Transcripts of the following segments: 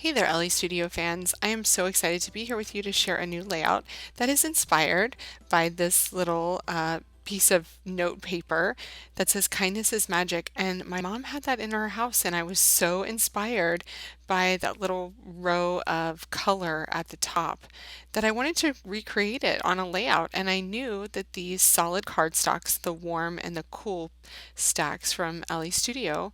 Hey there, Elle Studio fans. I am so excited to be here with you to share a new layout that is inspired by this little piece of note paper that says kindness is magic. And my mom had that in her house, and I was so inspired by that little row of color at the top that I wanted to recreate it on a layout. And I knew that these solid cardstocks, the warm and the cool stacks from Elle Studio,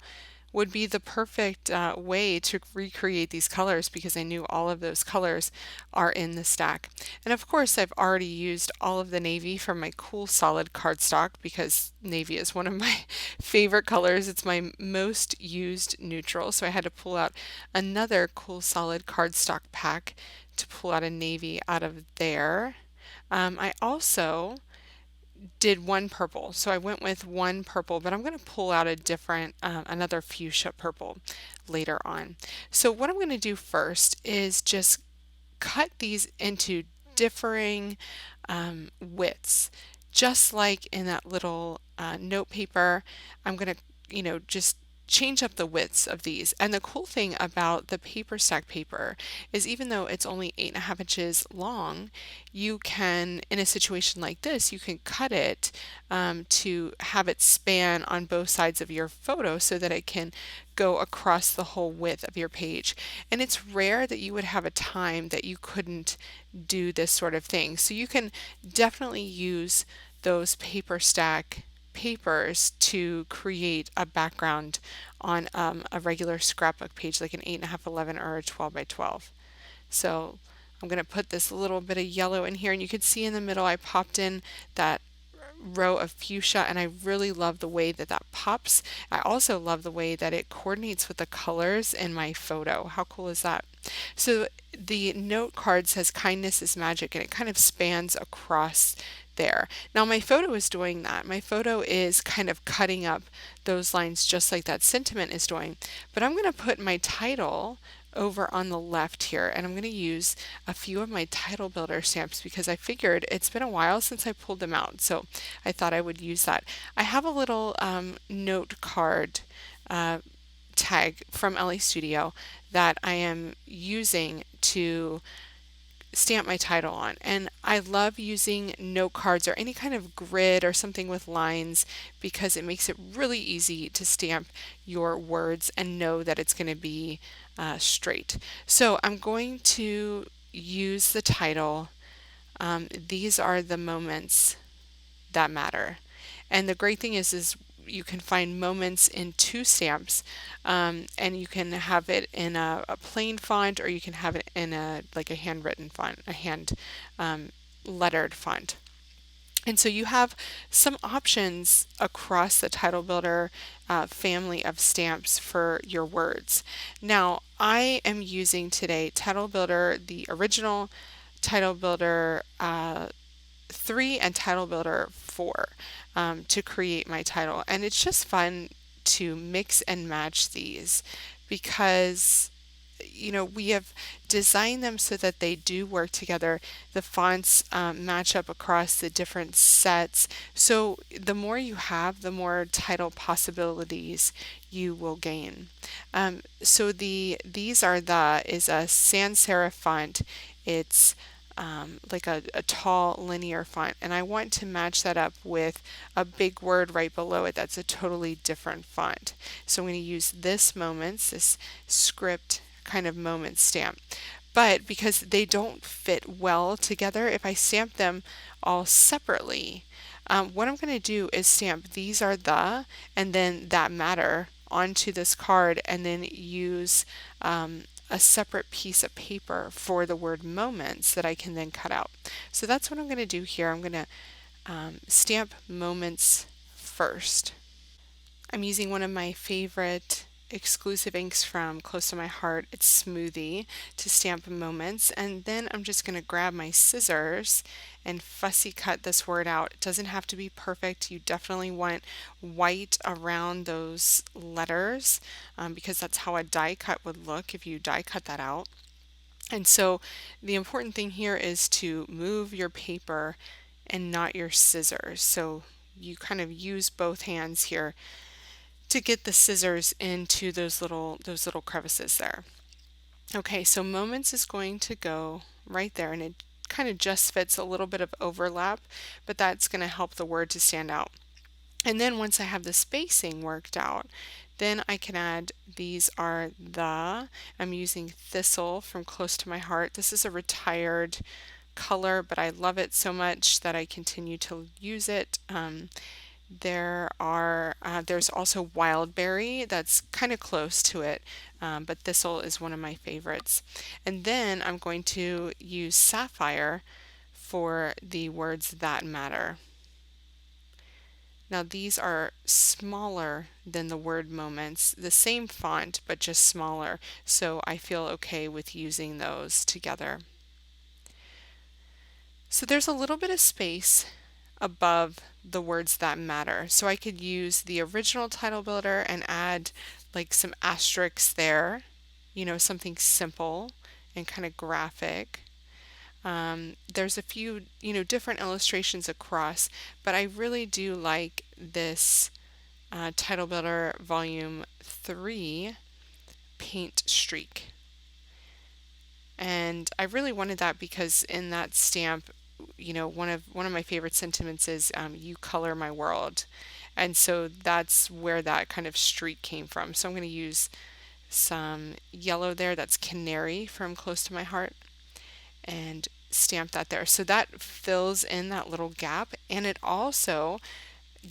would be the perfect way to recreate these colors because I knew all of those colors are in the stack. And of course, I've already used all of the navy from my cool solid cardstock because navy is one of my favorite colors. It's my most used neutral, so I had to pull out another cool solid cardstock pack to pull out a navy out of there. I also did one purple. So I went with one purple, but I'm going to pull out a different, another fuchsia purple later on. So what I'm going to do first is just cut these into differing widths. Just like in that little note paper, I'm going to, just change up the widths of these. And the cool thing about the paper stack paper is even though it's only 8.5 inches long, you can, in a situation like this, you can cut it to have it span on both sides of your photo so that it can go across the whole width of your page. And it's rare that you would have a time that you couldn't do this sort of thing. So you can definitely use those paper stack papers to create a background on a regular scrapbook page like an 8.5, 11, or a 12 by 12. So I'm going to put this little bit of yellow in here, and you can see in the middle I popped in that row of fuchsia, and I really love the way that that pops. I also love the way that it coordinates with the colors in my photo. How cool is that? So the note card says kindness is magic, and it kind of spans across there. Now my photo is doing that. My photo is kind of cutting up those lines just like that sentiment is doing. But I'm going to put my title over on the left here, and I'm going to use a few of my title builder stamps because I figured it's been a while since I pulled them out, so I thought I would use that. I have a little note card tag from Elle Studio that I am using to stamp my title on. And I love using note cards or any kind of grid or something with lines because it makes it really easy to stamp your words and know that it's going to be straight. So I'm going to use the title. These are the moments that matter. And the great thing is you can find moments in two stamps, and you can have it in a plain font, or you can have it in a like a handwritten font, a hand lettered font. And so you have some options across the Title Builder family of stamps for your words. Now, I am using today Title Builder, the original Title Builder 3 and Title Builder 4 to create my title. And it's just fun to mix and match these because we have designed them so that they do work together. The fonts match up across the different sets. So the more you have, the more title possibilities you will gain. So these are is a sans serif font. It's like a tall linear font, and I want to match that up with a big word right below it that's a totally different font. So I'm going to use this moments, this script kind of moment stamp. But because they don't fit well together, if I stamp them all separately, what I'm going to do is stamp these are the and then that matter onto this card, and then use a separate piece of paper for the word moments that I can then cut out. So that's what I'm going to do here. I'm going to stamp moments first. I'm using one of my favorite exclusive inks from Close to My Heart. It's Smoothie to stamp moments, and then I'm just going to grab my scissors and fussy cut this word out. It doesn't have to be perfect. You definitely want white around those letters because that's how a die cut would look if you die cut that out. And so the important thing here is to move your paper and not your scissors. So you kind of use both hands here to get the scissors into those little crevices there. Okay, so moments is going to go right there, and it kind of just fits a little bit of overlap, but that's going to help the word to stand out. And then once I have the spacing worked out, then I can add, these are I'm using Thistle from Close to My Heart. This is a retired color, but I love it so much that I continue to use it. There's also Wildberry that's kind of close to it, but Thistle is one of my favorites. And then I'm going to use Sapphire for the words that matter. Now these are smaller than the word moments, the same font but just smaller, so I feel okay with using those together. So there's a little bit of space above the words that matter. So I could use the original title builder and add like some asterisks there, something simple and kind of graphic. There's a few, different illustrations across, but I really do like this Title Builder Volume 3 paint streak. And I really wanted that because in that stamp, one of my favorite sentiments is "You color my world," and so that's where that kind of streak came from. So I'm going to use some yellow there. That's Canary from Close to My Heart, and stamp that there. So that fills in that little gap, and it also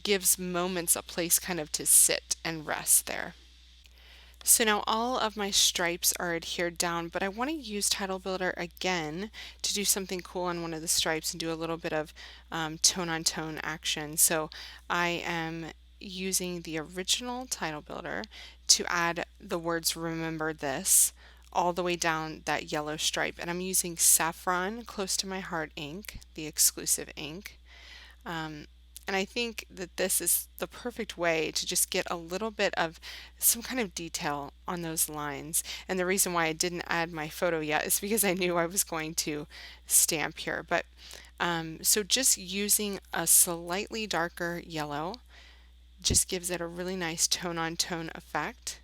gives moments a place kind of to sit and rest there. So now all of my stripes are adhered down, but I want to use Title Builder again to do something cool on one of the stripes and do a little bit of tone on tone action. So I am using the original Title Builder to add the words "Remember This" all the way down that yellow stripe, and I'm using Saffron Close to My Heart ink, the exclusive ink. Um, and I think that this is the perfect way to just get a little bit of some kind of detail on those lines. And the reason why I didn't add my photo yet is because I knew I was going to stamp here. But so just using a slightly darker yellow just gives it a really nice tone on tone effect.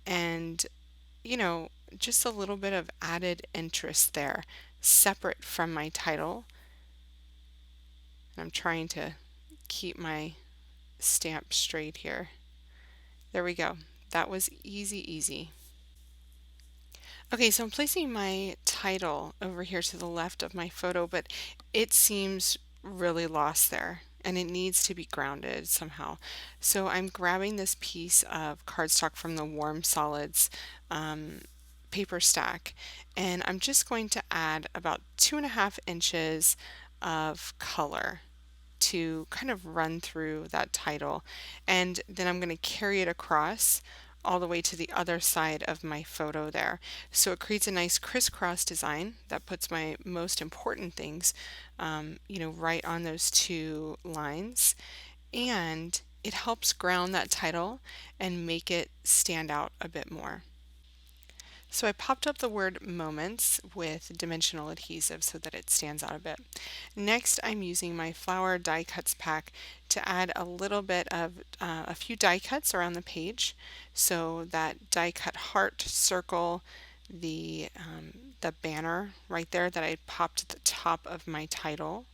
And, you know, just a little bit of added interest there, separate from my title. I'm trying to keep my stamp straight here. There we go. That was easy, easy. Okay, so I'm placing my title over here to the left of my photo, but it seems really lost there and it needs to be grounded somehow. So I'm grabbing this piece of cardstock from the Warm Solids paper stack, and I'm just going to add about 2.5 inches of color to kind of run through that title, and then I'm going to carry it across all the way to the other side of my photo there. So it creates a nice crisscross design that puts my most important things, right on those two lines, and it helps ground that title and make it stand out a bit more. So I popped up the word moments with dimensional adhesive so that it stands out a bit. Next, I'm using my flower die cuts pack to add a little bit of a few die cuts around the page. So that die cut heart, circle, the banner right there that I popped at the top of my title.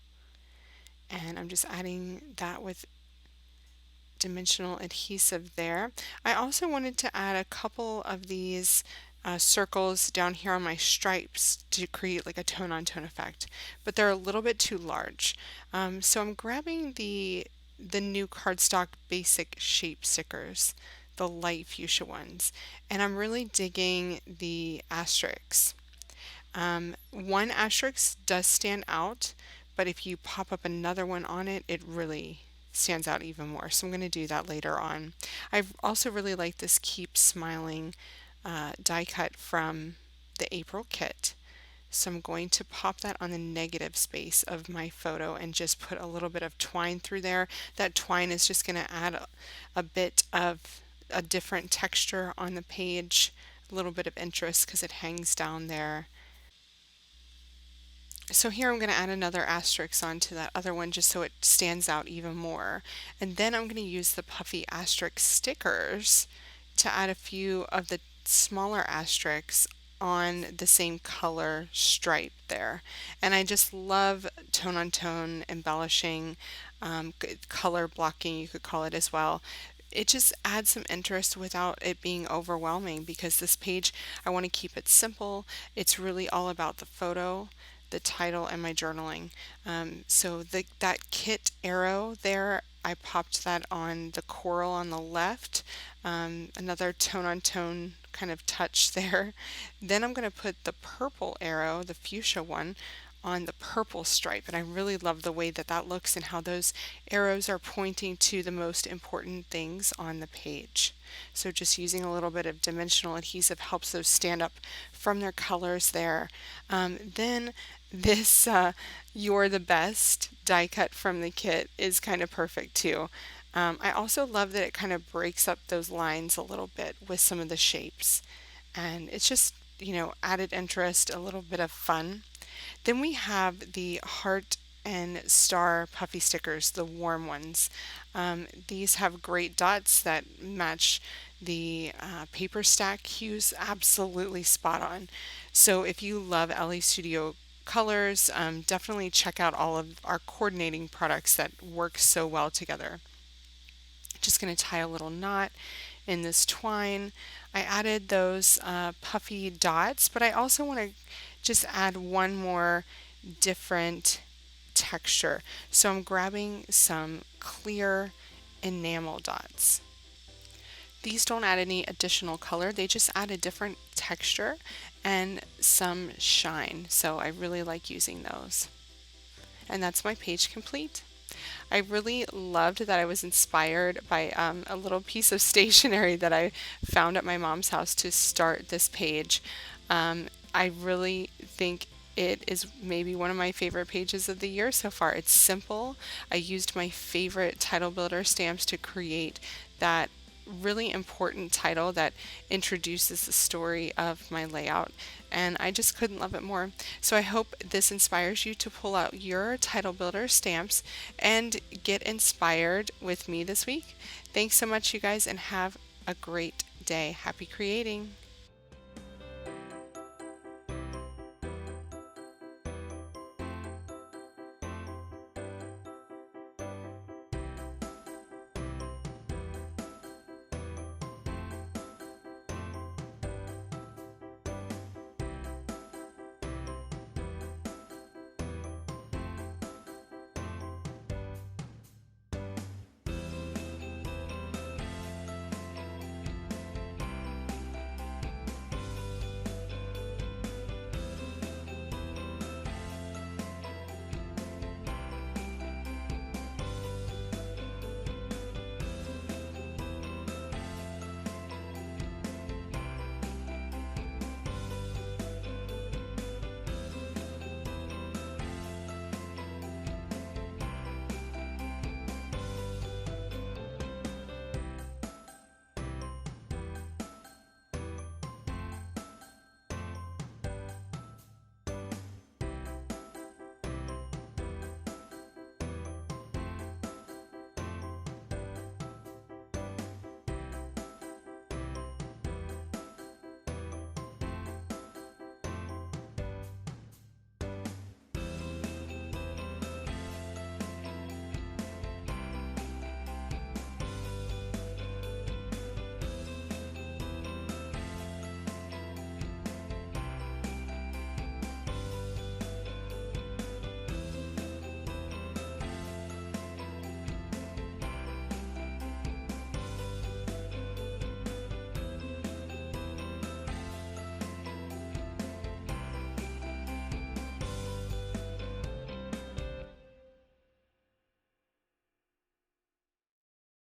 And I'm just adding that with dimensional adhesive there. I also wanted to add a couple of these circles down here on my stripes to create like a tone on tone effect, but they're a little bit too large. So I'm grabbing the new cardstock basic shape stickers, the light fuchsia ones, and I'm really digging the asterisks. One asterisk does stand out, but if you pop up another one on it, it really stands out even more. So I'm going to do that later on. I also really like this Keep Smiling die cut from the April kit. So I'm going to pop that on the negative space of my photo and just put a little bit of twine through there. That twine is just going to add a bit of a different texture on the page, a little bit of interest because it hangs down there. So here I'm going to add another asterisk onto that other one just so it stands out even more. And then I'm going to use the Puffy asterisk stickers to add a few of the smaller asterisks on the same color stripe there. And I just love tone on tone embellishing, color blocking, you could call it as well. It just adds some interest without it being overwhelming because this page, I want to keep it simple. It's really all about the photo, the title, and my journaling. So that kit arrow there, I popped that on the coral on the left, another tone on tone kind of touch there. Then I'm going to put the purple arrow, the fuchsia one, on the purple stripe, and I really love the way that that looks and how those arrows are pointing to the most important things on the page. So just using a little bit of dimensional adhesive helps those stand up from their colors there. Then this You're the Best die cut from the kit is kind of perfect too. I also love that it kind of breaks up those lines a little bit with some of the shapes, and it's just, added interest, a little bit of fun. Then we have the heart and star puffy stickers, the warm ones. These have great dots that match the paper stack hues absolutely spot on. So if you love Elle Studio colors, definitely check out all of our coordinating products that work so well together. Just going to tie a little knot in this twine. I added those puffy dots, but I also want to just add one more different texture. So I'm grabbing some clear enamel dots. These don't add any additional color, they just add a different texture and some shine. So I really like using those. And that's my page complete. I really loved that I was inspired by a little piece of stationery that I found at my mom's house to start this page. I really think it is maybe one of my favorite pages of the year so far. It's simple. I used my favorite title builder stamps to create that really important title that introduces the story of my layout, and I just couldn't love it more. So I hope this inspires you to pull out your title builder stamps and get inspired with me this week. Thanks so much, you guys, and have a great day. Happy creating!